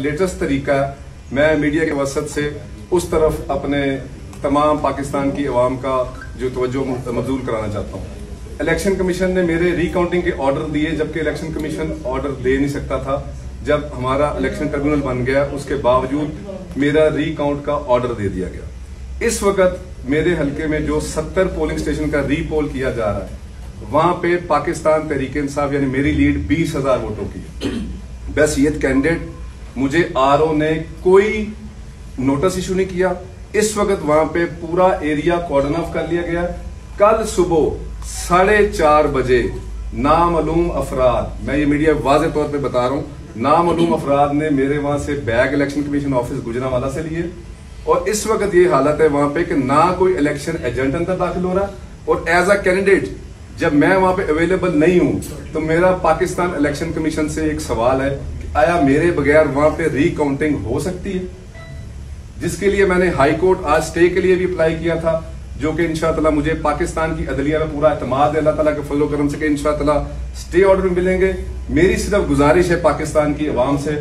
Latest तरीका है, मैं मीडिया के वसत से उस तरफ अपने तमाम पाकिस्तान की अवाम का जो तवज्जो मबजूल कराना चाहता हूँ। इलेक्शन कमीशन ने मेरे रिकाउंटिंग के ऑर्डर दिए, जबकि इलेक्शन कमीशन ऑर्डर दे नहीं सकता था। जब हमारा इलेक्शन ट्रिब्यूनल बन गया, उसके बावजूद मेरा रिकाउंट का ऑर्डर दे दिया गया। इस वक्त मेरे हल्के में जो 70 पोलिंग स्टेशन का रीपोल किया जा रहा है, वहां पे पाकिस्तान तहरीक इंसाफ यानी मेरी लीड 20,000 वोटों की। बहसीयत कैंडिडेट मुझे आरओ ने कोई नोटिस इशू नहीं किया। इस वक्त वहां पे पूरा एरिया कॉर्डन ऑफ कर लिया गया। कल सुबह 4:30 बजे नामालूम अफराद, मैं ये मीडिया वाज़ेह तौर पे बता रहा हूं, नामालूम अफराद ने मेरे वहां से bag election commission office Gujranwala से लिए और इस वक्त ये हालत है वहां पे कि ना कोई इलेक्शन एजेंट अंदर दाखिल हो रहा और एज अ कैंडिडेट जब मैं वहां पे अवेलेबल नहीं हूं तो मेरा पाकिस्तान इलेक्शन कमीशन से एक सवाल है कि आया मेरे बगैर वहां पे रिकाउंटिंग हो सकती है, जिसके लिए मैंने हाई कोर्ट आज स्टे के लिए भी अप्लाई किया था, जो कि इंशाअल्लाह मुझे पाकिस्तान की अदलिया में पूरा एतमाद है अल्लाह ताला के फजल करम से कि इंशाअल्लाह स्टे ऑर्डर मिलेंगे। मेरी सिर्फ गुजारिश है पाकिस्तान की अवाम से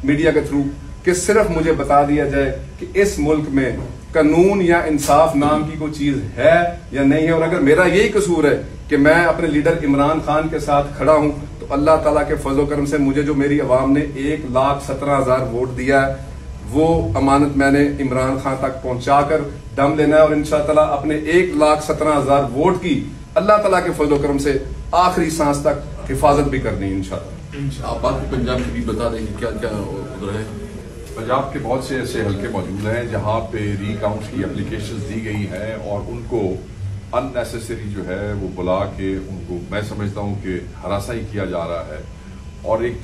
मीडिया के थ्रू कि सिर्फ मुझे बता दिया जाए कि इस मुल्क में कानून या इंसाफ नाम की कोई चीज है या नहीं है, और अगर मेरा यही कसूर है कि मैं अपने लीडर इमरान खान के साथ खड़ा हूं तो अल्लाह ताला के फजल करम से मुझे जो मेरी अवाम ने 1,17,000 वोट दिया है वो अमानत मैंने इमरान खान तक पहुंचाकर दम लेना है और इंशाअल्लाह अपने 1,17,000 वोट की अल्लाह ताला के फजल करम से आखिरी सांस तक हिफाजत भी करनी है इंशाअल्लाह। आप बात पंजाब की भी बता देंगे क्या क्या उधर है? पंजाब के बहुत से ऐसे हल्के मौजूद हैं जहां पे रिकाउंट की एप्लीकेशंस दी गई हैं और उनको अननेसेसरी जो है वो बुला के उनको मैं समझता हूं कि हरासा ही किया जा रहा है और एक